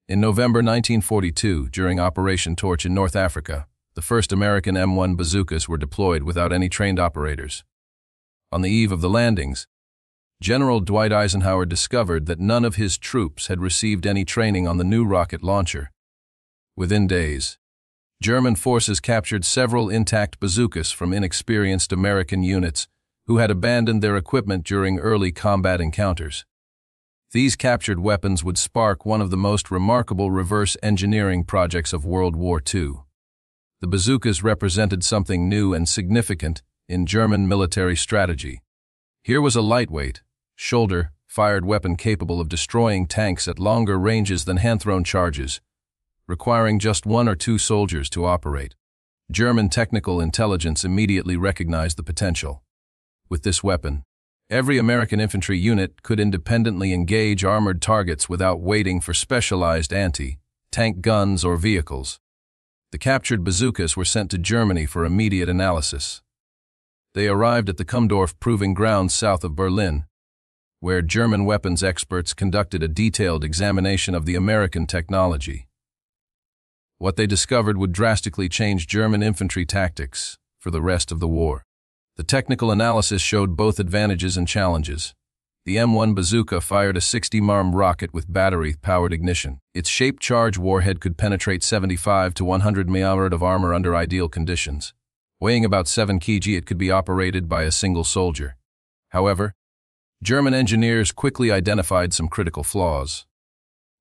In November 1942, during Operation Torch in North Africa, the first American M1 bazookas were deployed without any trained operators. On the eve of the landings, General Dwight Eisenhower discovered that none of his troops had received any training on the new rocket launcher. Within days, German forces captured several intact bazookas from inexperienced American units who had abandoned their equipment during early combat encounters. These captured weapons would spark one of the most remarkable reverse engineering projects of World War II. The bazookas represented something new and significant in German military strategy. Here was a lightweight, shoulder-fired weapon capable of destroying tanks at longer ranges than hand-thrown charges, requiring just 1 or 2 soldiers to operate. German technical intelligence immediately recognized the potential. With this weapon, every American infantry unit could independently engage armored targets without waiting for specialized anti-tank guns or vehicles. The captured bazookas were sent to Germany for immediate analysis. They arrived at the Kumdorf Proving Ground south of Berlin, where German weapons experts conducted a detailed examination of the American technology. What they discovered would drastically change German infantry tactics for the rest of the war. The technical analysis showed both advantages and challenges. The M1 bazooka fired a 60-marm rocket with battery-powered ignition. Its shaped charge warhead could penetrate 75 to 100 mm of armor under ideal conditions. Weighing about 7 kg, it could be operated by a single soldier. However, German engineers quickly identified some critical flaws.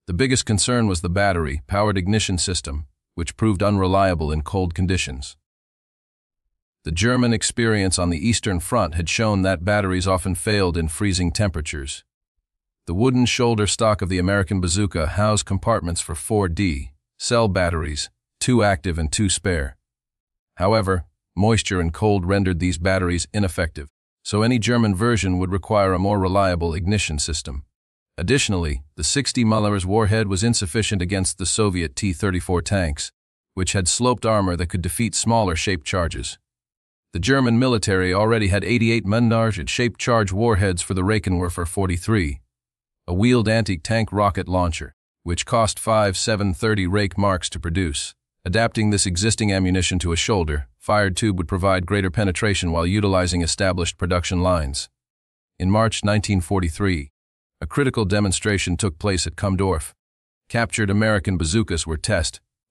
The biggest concern was the battery-powered ignition system, which proved unreliable in cold conditions. The German experience on the Eastern Front had shown that batteries often failed in freezing temperatures. The wooden shoulder stock of the American bazooka housed compartments for 4D cell batteries, 2 active and 2 spare. However, moisture and cold rendered these batteries ineffective, so any German version would require a more reliable ignition system. Additionally, the 60 mm warhead was insufficient against the Soviet T-34 tanks, which had sloped armor that could defeat smaller shaped charges. The German military already had 88 mm shaped charge warheads for the Raketenwerfer 43, a wheeled anti-tank rocket launcher, which cost 5 730 Rake marks to produce. Adapting this existing ammunition to a shoulder-fired tube would provide greater penetration while utilizing established production lines. In March 1943, a critical demonstration took place at Kumdorf. Captured American bazookas were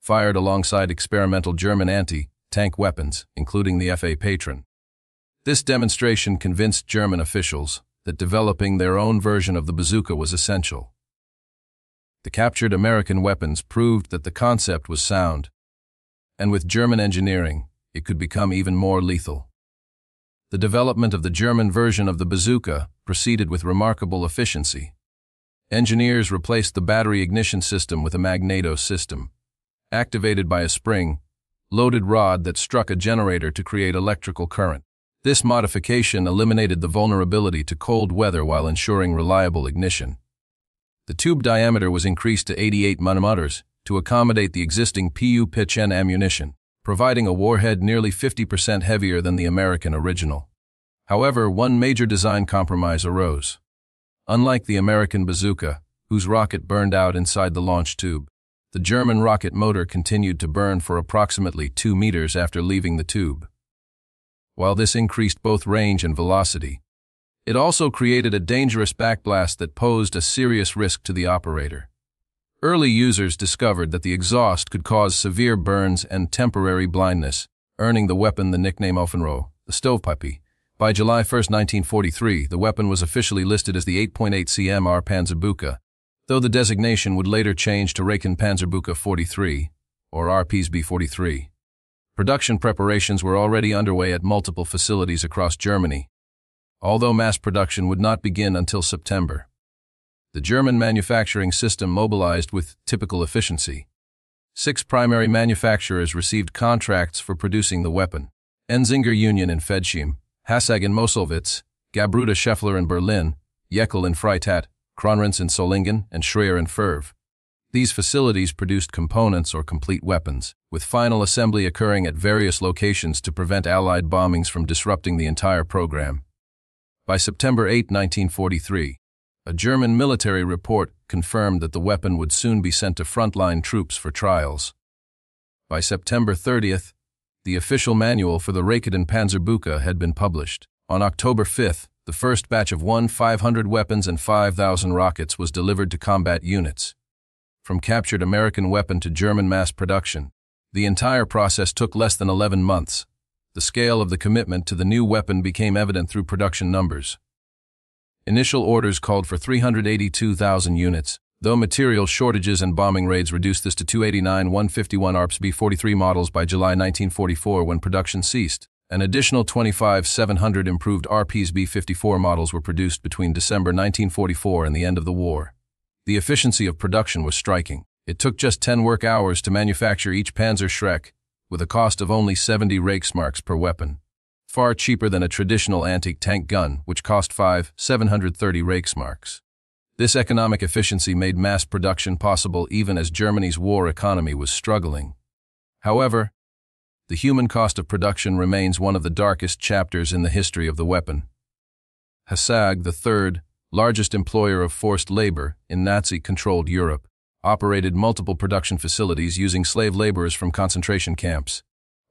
fired alongside experimental German anti-tank weapons, including the FA Patron. This demonstration convinced German officials that developing their own version of the bazooka was essential. The captured American weapons proved that the concept was sound, and with German engineering, it could become even more lethal. The development of the German version of the bazooka proceeded with remarkable efficiency. Engineers replaced the battery ignition system with a magneto system, activated by a spring-loaded rod that struck a generator to create electrical current. This modification eliminated the vulnerability to cold weather while ensuring reliable ignition. The tube diameter was increased to 88 mm to accommodate the existing Pu-pitch-N ammunition, providing a warhead nearly 50% heavier than the American original. However, one major design compromise arose. Unlike the American bazooka, whose rocket burned out inside the launch tube, the German rocket motor continued to burn for approximately 2 meters after leaving the tube. While this increased both range and velocity, it also created a dangerous backblast that posed a serious risk to the operator. Early users discovered that the exhaust could cause severe burns and temporary blindness, earning the weapon the nickname Offenrohr, the stovepipe. By July 1, 1943, the weapon was officially listed as the 8.8 cm R Panzerbuka, though the designation would later change to Raken Panzerbuka 43, or RPSB 43. Production preparations were already underway at multiple facilities across Germany, although mass production would not begin until September. The German manufacturing system mobilized with typical efficiency. 6 primary manufacturers received contracts for producing the weapon: Enzinger Union in Fedshim, Hassag in Moselwitz, Gabruda Scheffler in Berlin, Jeckel in Freitat, Kronrins in Solingen, and Schreier in Fürth. These facilities produced components or complete weapons, with final assembly occurring at various locations to prevent Allied bombings from disrupting the entire program. By September 8, 1943, a German military report confirmed that the weapon would soon be sent to frontline troops for trials. By September 30th, the official manual for the Raketen Panzerbuka had been published. On October 5th, the first batch of 500 weapons and 5,000 rockets was delivered to combat units. From captured American weapon to German mass production, the entire process took less than 11 months. The scale of the commitment to the new weapon became evident through production numbers. Initial orders called for 382,000 units, though material shortages and bombing raids reduced this to 289 151 ARPS B-43 models by July 1944 when production ceased. An additional 25 700 improved RPs B-54 models were produced between December 1944 and the end of the war. The efficiency of production was striking. It took just 10 work hours to manufacture each Panzer Schreck, with a cost of only 70 Reichsmarks per weapon, far cheaper than a traditional anti-tank gun, which cost 730 Reichsmarks. This economic efficiency made mass production possible even as Germany's war economy was struggling. However, the human cost of production remains one of the darkest chapters in the history of the weapon. HSAG, the third largest employer of forced labor in Nazi-controlled Europe, operated multiple production facilities using slave laborers from concentration camps.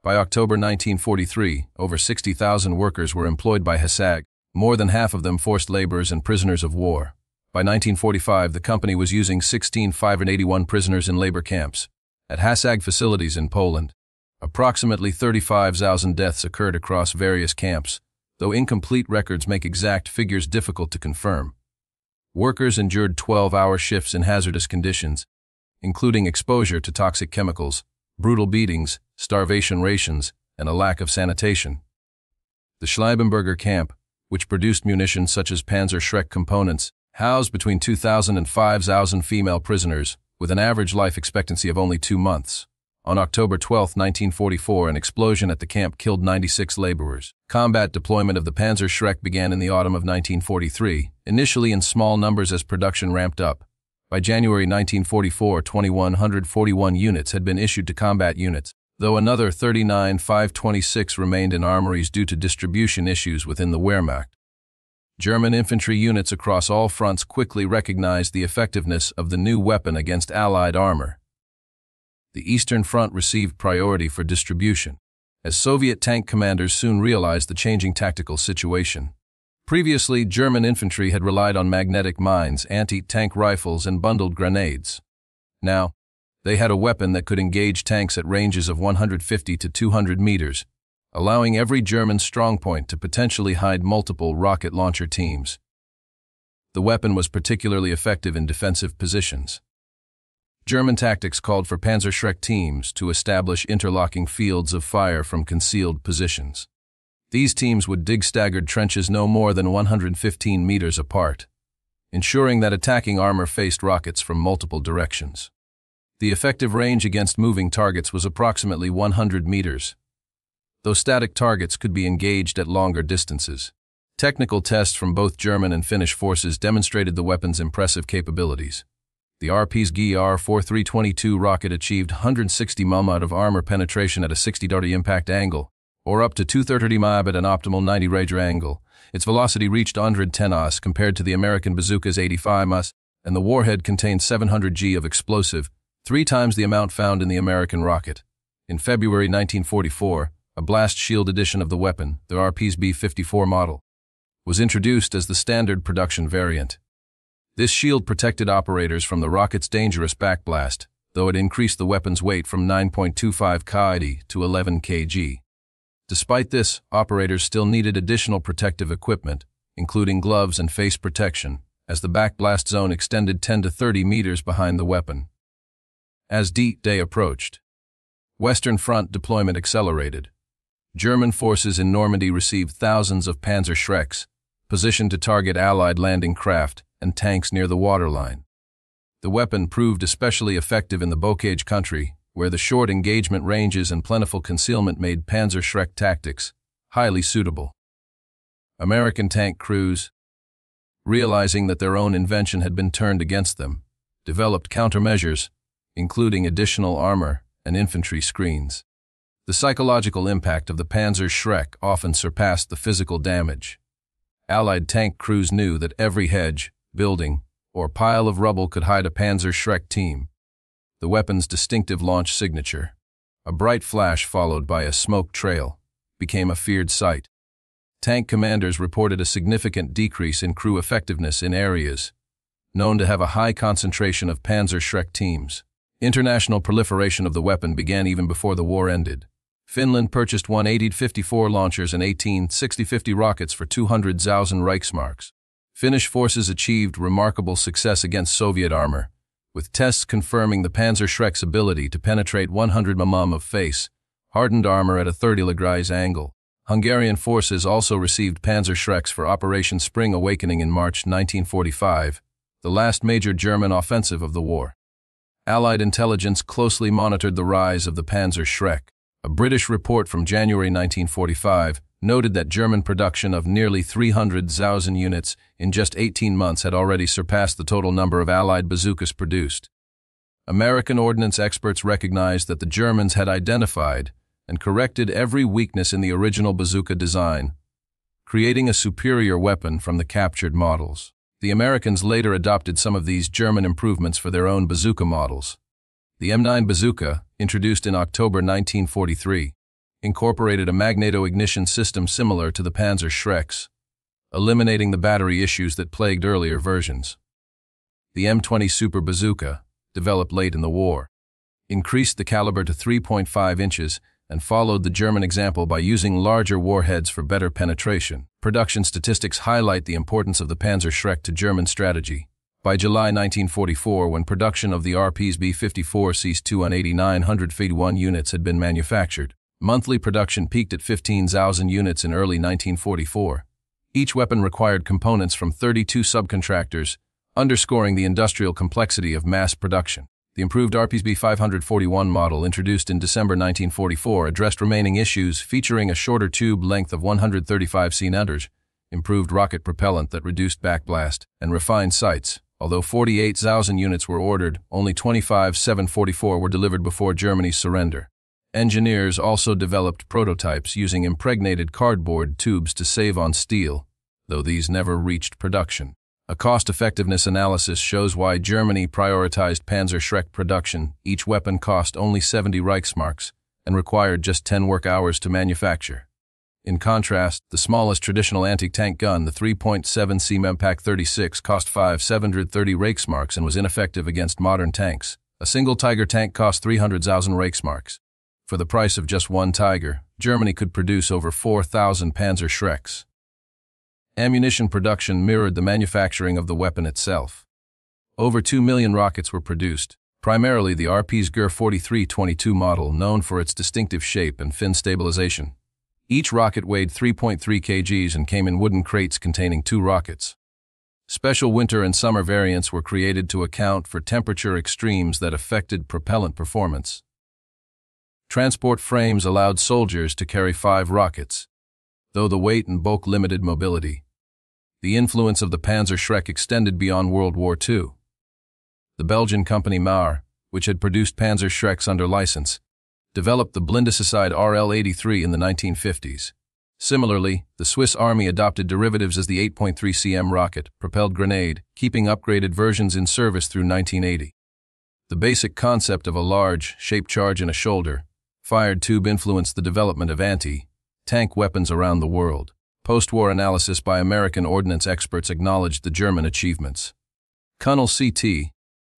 By October 1943, over 60,000 workers were employed by HSAG, more than half of them forced laborers and prisoners of war. By 1945, the company was using 16,581 prisoners in labor camps at HSAG facilities in Poland. Approximately 35,000 deaths occurred across various camps, though incomplete records make exact figures difficult to confirm. Workers endured 12-hour shifts in hazardous conditions, including exposure to toxic chemicals, brutal beatings, starvation rations, and a lack of sanitation. The Schleibenberger camp, which produced munitions such as Panzer Schreck components, housed between 2,000 and 5,000 female prisoners, with an average life expectancy of only 2 months. On October 12, 1944, an explosion at the camp killed 96 laborers. Combat deployment of the Panzer Schreck began in the autumn of 1943, initially in small numbers as production ramped up. By January 1944, 2,141 units had been issued to combat units, though another 39,526 remained in armories due to distribution issues within the Wehrmacht. German infantry units across all fronts quickly recognized the effectiveness of the new weapon against Allied armor. The Eastern Front received priority for distribution, as Soviet tank commanders soon realized the changing tactical situation. Previously, German infantry had relied on magnetic mines, anti-tank rifles, and bundled grenades. Now, they had a weapon that could engage tanks at ranges of 150 to 200 meters, allowing every German strongpoint to potentially hide multiple rocket launcher teams. The weapon was particularly effective in defensive positions. German tactics called for Panzer Schreck teams to establish interlocking fields of fire from concealed positions. These teams would dig staggered trenches no more than 115 meters apart, ensuring that attacking armor faced rockets from multiple directions. The effective range against moving targets was approximately 100 meters, though static targets could be engaged at longer distances. Technical tests from both German and Finnish forces demonstrated the weapon's impressive capabilities. The RP's GR-4322 rocket achieved 160 mm of armor penetration at a 60° impact angle, or up to 230 mm at an optimal 90 Ranger angle. Its velocity reached 110 ms compared to the American bazooka's 85 ms, and the warhead contained 700 g of explosive, 3 times the amount found in the American rocket. In February 1944, a blast shield edition of the weapon, the RP's B-54 model, was introduced as the standard production variant. This shield protected operators from the rocket's dangerous backblast, though it increased the weapon's weight from 9.25 kg to 11 kg. Despite this, operators still needed additional protective equipment, including gloves and face protection, as the backblast zone extended 10 to 30 meters behind the weapon. As D-Day approached, Western Front deployment accelerated. German forces in Normandy received thousands of Panzer Schrecks, positioned to target Allied landing craft and tanks near the waterline. The weapon proved especially effective in the Bocage country, where the short engagement ranges and plentiful concealment made Panzer Schreck tactics highly suitable. American tank crews, realizing that their own invention had been turned against them, developed countermeasures, including additional armor and infantry screens. The psychological impact of the Panzer Schreck often surpassed the physical damage. Allied tank crews knew that every hedge, building, or pile of rubble could hide a Panzer Schreck team. The weapon's distinctive launch signature, a bright flash followed by a smoke trail, became a feared sight. Tank commanders reported a significant decrease in crew effectiveness in areas known to have a high concentration of Panzer Schreck teams. International proliferation of the weapon began even before the war ended. Finland purchased 180-54 launchers and 18 60-50 rockets for 200,000 Reichsmarks. Finnish forces achieved remarkable success against Soviet armor, with tests confirming the Panzer Schreck's ability to penetrate 100 mm of face, hardened armor at a 30° angle. Hungarian forces also received Panzer Schrecks for Operation Spring Awakening in March 1945, the last major German offensive of the war. Allied intelligence closely monitored the rise of the Panzer Schreck. A British report from January 1945 noted that German production of nearly 300,000 units in just 18 months had already surpassed the total number of Allied bazookas produced. American ordnance experts recognized that the Germans had identified and corrected every weakness in the original bazooka design, creating a superior weapon from the captured models. The Americans later adopted some of these German improvements for their own bazooka models. The M9 bazooka, introduced in October 1943, incorporated a magneto-ignition system similar to the Panzer Schrecks, eliminating the battery issues that plagued earlier versions. The M20 Super Bazooka, developed late in the war, increased the caliber to 3.5 inches and followed the German example by using larger warheads for better penetration. Production statistics highlight the importance of the Panzer Schreck to German strategy. By July 1944, when production of the RP's B-54 ceased, 289,151 units had been manufactured. Monthly production peaked at 15,000 units in early 1944. Each weapon required components from 32 subcontractors, underscoring the industrial complexity of mass production. The improved RP's B-541 model, introduced in December 1944, addressed remaining issues, featuring a shorter tube length of 135 cm, improved rocket propellant that reduced backblast, and refined sights. Although 48,000 units were ordered, only 25,744 were delivered before Germany's surrender. Engineers also developed prototypes using impregnated cardboard tubes to save on steel, though these never reached production. A cost-effectiveness analysis shows why Germany prioritized Panzer Schreck production. Each weapon cost only 70 Reichsmarks and required just 10 work hours to manufacture. In contrast, the smallest traditional anti-tank gun, the 3.7 cm Pak 36, cost 5,730 Reichsmarks and was ineffective against modern tanks. A single Tiger tank cost 300,000 Reichsmarks. For the price of just one Tiger, Germany could produce over 4,000 Panzer Schrecks. Ammunition production mirrored the manufacturing of the weapon itself. Over 2 million rockets were produced, primarily the RP's GER 4322 model, known for its distinctive shape and fin stabilization. Each rocket weighed 3.3 kg and came in wooden crates containing 2 rockets. Special winter and summer variants were created to account for temperature extremes that affected propellant performance. Transport frames allowed soldiers to carry 5 rockets, though the weight and bulk limited mobility. The influence of the Panzer Schreck extended beyond World War II. The Belgian company Mauer, which had produced Panzer Schrecks under license, developed the blinderside RL-83 in the 1950s. Similarly, the Swiss Army adopted derivatives as the 8.3 cm rocket-propelled grenade, keeping upgraded versions in service through 1980. The basic concept of a large, shaped charge in a shoulder-fired tube influenced the development of anti-tank weapons around the world. Post-war analysis by American ordnance experts acknowledged the German achievements. Colonel C.T.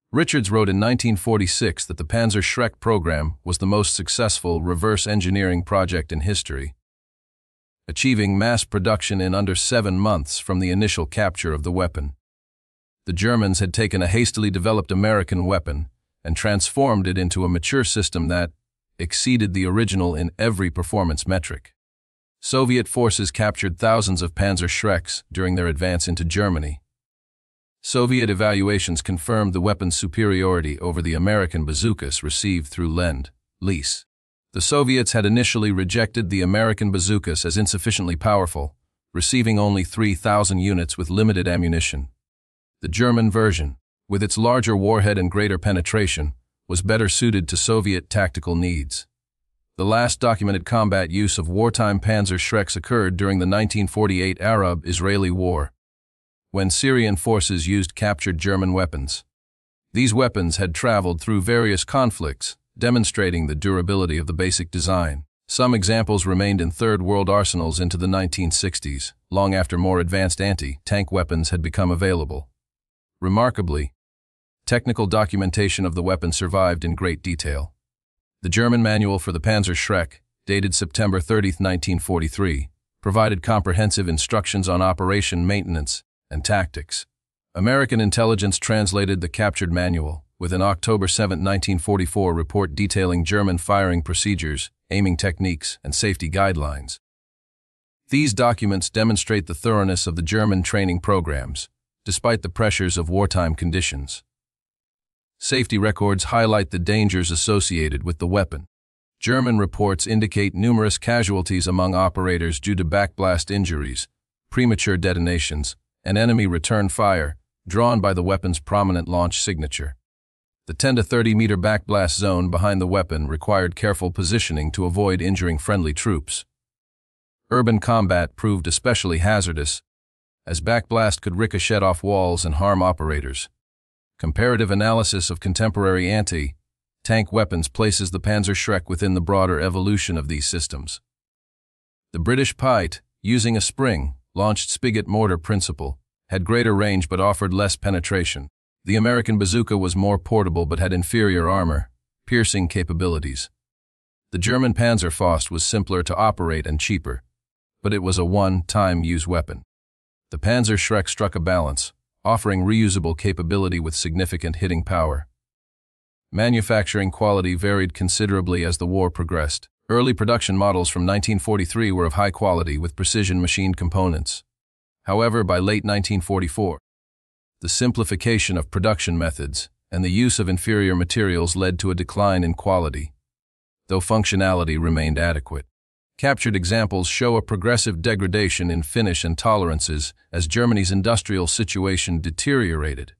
Richards wrote in 1946 that the Panzer Schreck program was the most successful reverse engineering project in history, achieving mass production in under 7 months from the initial capture of the weapon. The Germans had taken a hastily developed American weapon and transformed it into a mature system that exceeded the original in every performance metric. Soviet forces captured thousands of Panzer Schrecks during their advance into Germany. Soviet evaluations confirmed the weapon's superiority over the American bazookas received through Lend-Lease. The Soviets had initially rejected the American bazookas as insufficiently powerful, receiving only 3,000 units with limited ammunition. The German version, with its larger warhead and greater penetration, was better suited to Soviet tactical needs. The last documented combat use of wartime Panzer Schrecks occurred during the 1948 Arab-Israeli War. when Syrian forces used captured German weapons. These weapons had traveled through various conflicts, demonstrating the durability of the basic design. Some examples remained in Third World arsenals into the 1960s, long after more advanced anti-tank weapons had become available. Remarkably, technical documentation of the weapon survived in great detail. The German manual for the Panzerschreck, dated September 30, 1943, provided comprehensive instructions on operation maintenance and tactics. American intelligence translated the captured manual, with an October 7, 1944 report detailing German firing procedures, aiming techniques, and safety guidelines. These documents demonstrate the thoroughness of the German training programs, despite the pressures of wartime conditions. Safety records highlight the dangers associated with the weapon. German reports indicate numerous casualties among operators due to backblast injuries, premature detonations, and enemy return fire, drawn by the weapon's prominent launch signature. The 10 to 30 meter backblast zone behind the weapon required careful positioning to avoid injuring friendly troops. Urban combat proved especially hazardous, as backblast could ricochet off walls and harm operators. Comparative analysis of contemporary anti-tank weapons places the Panzerschreck within the broader evolution of these systems. The British Pite, using a spring-launched spigot mortar principle, had greater range but offered less penetration. The American bazooka was more portable but had inferior armor, piercing capabilities. The German Panzerfaust was simpler to operate and cheaper, but it was a one-time use weapon. The Panzerschreck struck a balance, offering reusable capability with significant hitting power. Manufacturing quality varied considerably as the war progressed. Early production models from 1943 were of high quality with precision machined components. However, by late 1944, the simplification of production methods and the use of inferior materials led to a decline in quality, though functionality remained adequate. Captured examples show a progressive degradation in finish and tolerances as Germany's industrial situation deteriorated.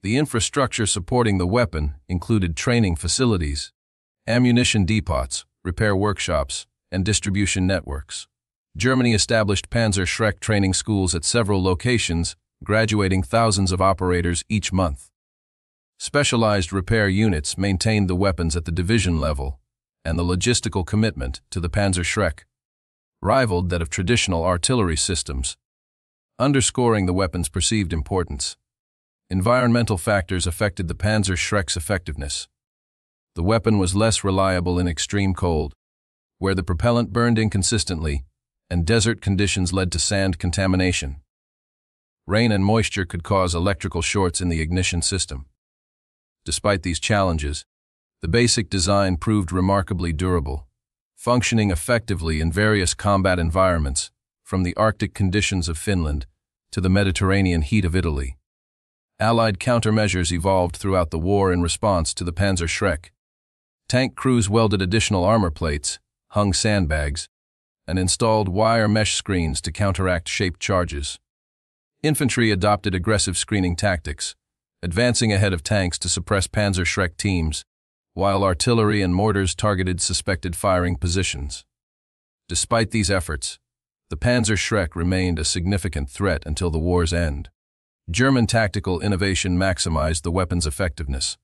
The infrastructure supporting the weapon included training facilities, ammunition depots, repair workshops, and distribution networks. Germany established Panzerschreck training schools at several locations, graduating thousands of operators each month. Specialized repair units maintained the weapons at the division level, and the logistical commitment to the Panzerschreck rivaled that of traditional artillery systems, underscoring the weapon's perceived importance. Environmental factors affected the Panzerschreck's effectiveness. The weapon was less reliable in extreme cold, where the propellant burned inconsistently, and desert conditions led to sand contamination. Rain and moisture could cause electrical shorts in the ignition system. Despite these challenges, the basic design proved remarkably durable, functioning effectively in various combat environments, from the Arctic conditions of Finland to the Mediterranean heat of Italy. Allied countermeasures evolved throughout the war in response to the Panzerschreck. Tank crews welded additional armor plates, hung sandbags, and installed wire mesh screens to counteract shaped charges. Infantry adopted aggressive screening tactics, advancing ahead of tanks to suppress Panzerschreck teams, while artillery and mortars targeted suspected firing positions. Despite these efforts, the Panzerschreck remained a significant threat until the war's end. German tactical innovation maximized the weapon's effectiveness.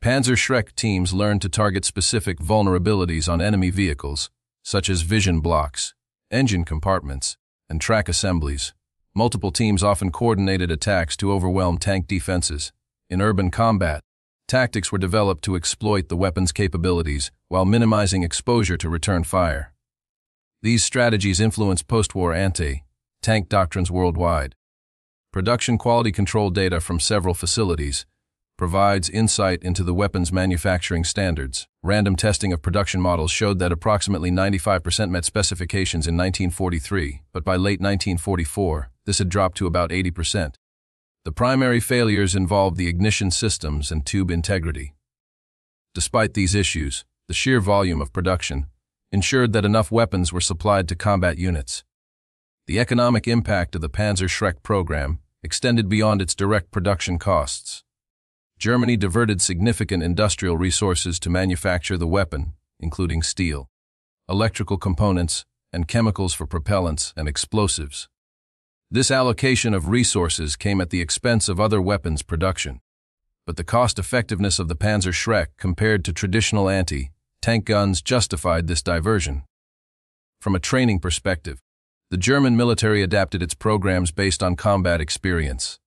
Panzerschreck teams learned to target specific vulnerabilities on enemy vehicles, such as vision blocks, engine compartments, and track assemblies. Multiple teams often coordinated attacks to overwhelm tank defenses. In urban combat, tactics were developed to exploit the weapon's capabilities while minimizing exposure to return fire. These strategies influenced post-war anti-tank doctrines worldwide. Production quality control data from several facilities provides insight into the weapon's manufacturing standards. Random testing of production models showed that approximately 95% met specifications in 1943, but by late 1944, this had dropped to about 80%. The primary failures involved the ignition systems and tube integrity. Despite these issues, the sheer volume of production ensured that enough weapons were supplied to combat units. The economic impact of the Panzerschreck program extended beyond its direct production costs. Germany diverted significant industrial resources to manufacture the weapon, including steel, electrical components, and chemicals for propellants and explosives. This allocation of resources came at the expense of other weapons production. But the cost-effectiveness of the Panzerschreck compared to traditional anti-tank guns justified this diversion. From a training perspective, the German military adapted its programs based on combat experience.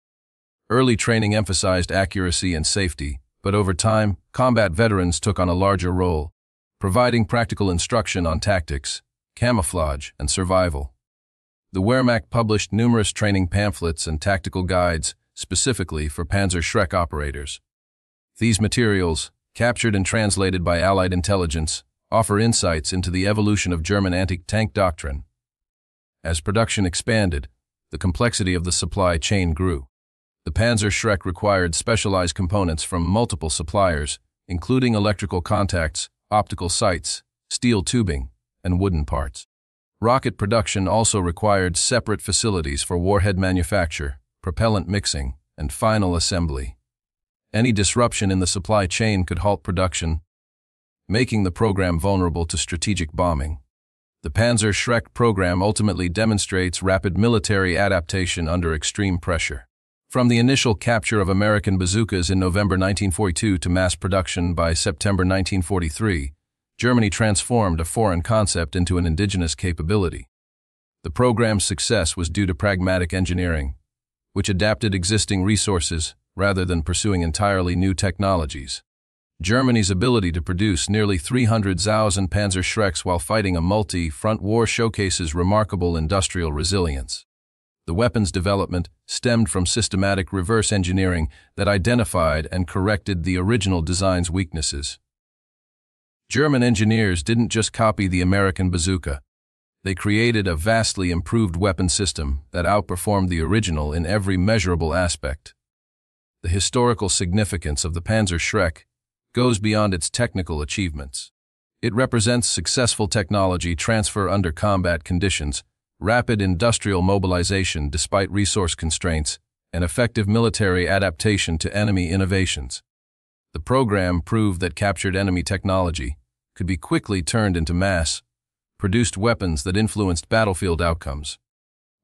Early training emphasized accuracy and safety, but over time, combat veterans took on a larger role, providing practical instruction on tactics, camouflage, and survival. The Wehrmacht published numerous training pamphlets and tactical guides specifically for Panzerschreck operators. These materials, captured and translated by Allied intelligence, offer insights into the evolution of German anti-tank doctrine. As production expanded, the complexity of the supply chain grew. The Panzerschreck required specialized components from multiple suppliers, including electrical contacts, optical sights, steel tubing, and wooden parts. Rocket production also required separate facilities for warhead manufacture, propellant mixing, and final assembly. Any disruption in the supply chain could halt production, making the program vulnerable to strategic bombing. The Panzerschreck program ultimately demonstrates rapid military adaptation under extreme pressure. From the initial capture of American bazookas in November 1942 to mass production by September 1943, Germany transformed a foreign concept into an indigenous capability. The program's success was due to pragmatic engineering, which adapted existing resources rather than pursuing entirely new technologies. Germany's ability to produce nearly 300,000 Panzerschrecks while fighting a multi-front war showcases remarkable industrial resilience. The weapons development stemmed from systematic reverse engineering that identified and corrected the original design's weaknesses. German engineers didn't just copy the American bazooka. They created a vastly improved weapon system that outperformed the original in every measurable aspect. The historical significance of the Panzerschreck goes beyond its technical achievements. It represents successful technology transfer under combat conditions, rapid industrial mobilization despite resource constraints, and effective military adaptation to enemy innovations. The program proved that captured enemy technology could be quickly turned into mass-produced weapons that influenced battlefield outcomes.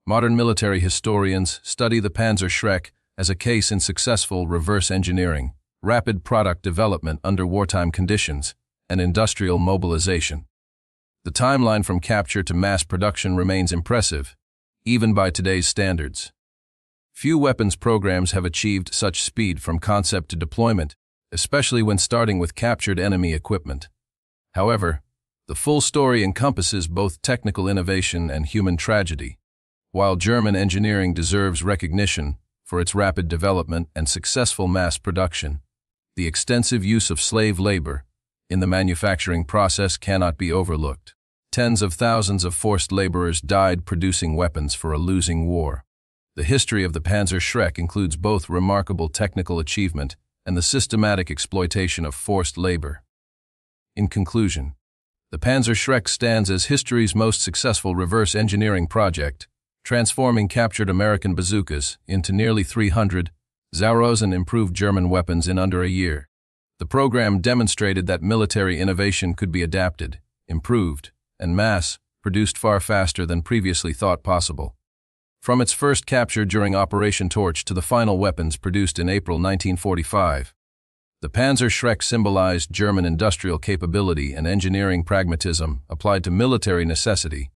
Modern military historians study the Panzerschreck as a case in successful reverse engineering, rapid product development under wartime conditions, and industrial mobilization. The timeline from capture to mass production remains impressive, even by today's standards. Few weapons programs have achieved such speed from concept to deployment, especially when starting with captured enemy equipment. However, the full story encompasses both technical innovation and human tragedy. While German engineering deserves recognition for its rapid development and successful mass production, the extensive use of slave labor in the manufacturing process cannot be overlooked. Tens of thousands of forced laborers died producing weapons for a losing war. The history of the Panzerschreck includes both remarkable technical achievement and the systematic exploitation of forced labor. In conclusion, the Panzerschreck stands as history's most successful reverse engineering project, transforming captured American bazookas into nearly 300 and improved German weapons in under a year. The program demonstrated that military innovation could be adapted, improved, and mass-produced far faster than previously thought possible. From its first capture during Operation Torch to the final weapons produced in April 1945, the Panzerschreck symbolized German industrial capability and engineering pragmatism applied to military necessity.